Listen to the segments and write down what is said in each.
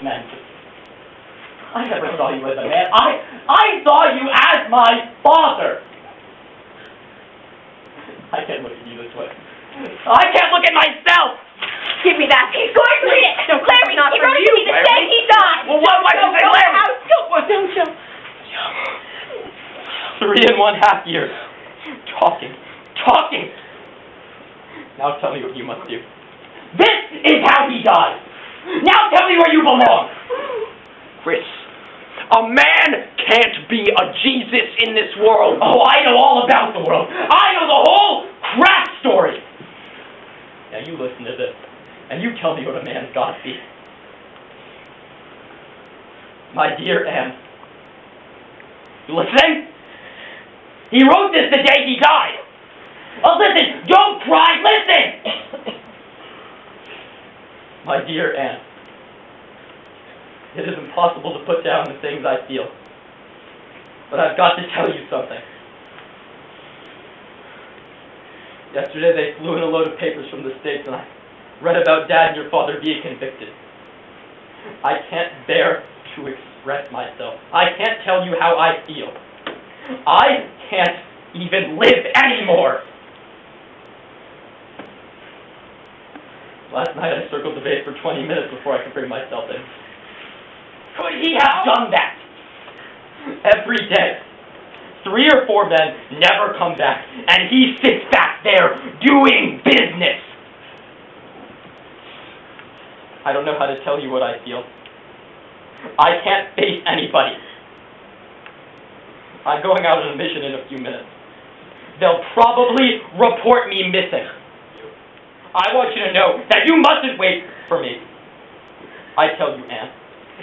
men. I never saw you as a man. I saw you as my father. I can't look at you this way. I can't look at myself. Give me that. He's going to read it. No, Larry, not he for wrote it you, to me the day Larry. he died. Well, why did you say Larry? Don't, Joe. 3.5 years. Talking. Now tell me what you must do. This is how he died. Now tell me where you belong. Chris, a man can't be a Jesus in this world. Oh, I know all about the world. I know the whole crap story. Now you listen to this, and you tell me what a man's got to be. My dear Anne, you listening? He wrote this the day he died. Oh, listen, don't cry, listen! My dear Anne, it is impossible to put down the things I feel, but I've got to tell you something. Yesterday they flew in a load of papers from the States, and I read about Dad and your father being convicted. I can't bear to express myself. I can't tell you how I feel. I can't even live anymore. Last night I circled the base for 20 minutes before I could bring myself in. Could he have done that? Every day. 3 or 4 men never come back, and he sits back there doing business. I don't know how to tell you what I feel. I can't face anybody. I'm going out on a mission in a few minutes. They'll probably report me missing. I want you to know that you mustn't wait for me. I tell you, Anne,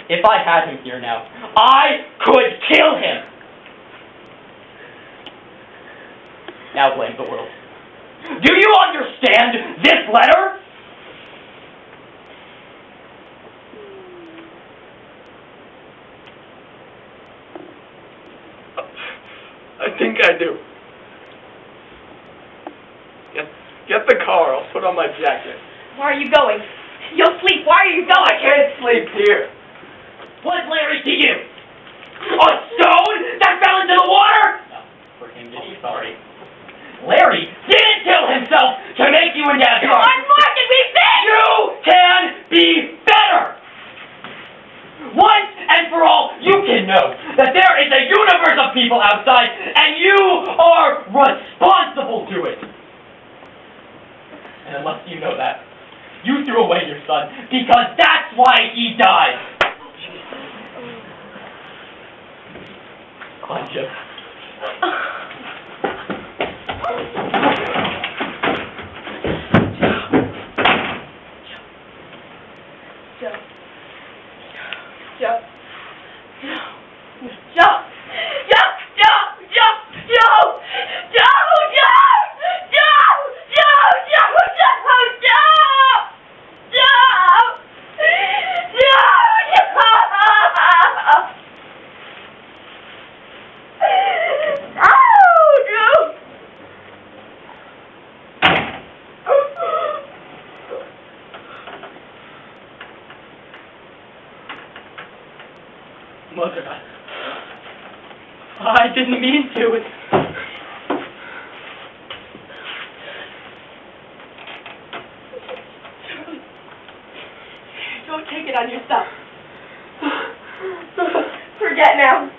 if I had him here now, I could kill him. Now blame the world. Do you understand this letter? I think I do. Get the car. I'll put on my jacket. Why are you going? You'll sleep. Why are you going? I can't sleep here. What's Larry to you? A stone that fell into the water? No, for him to be sorry. Larry didn't kill himself to make you and Dad sorry. I'm more than we think! You can be better! Once and for all, you can know that there is a universe of people outside, and you are responsible to it. And unless you know that, you threw away your son, because that's why he died. Come on, Jim. Mother, I didn't mean to. Charlie, don't take it on yourself. Forget now.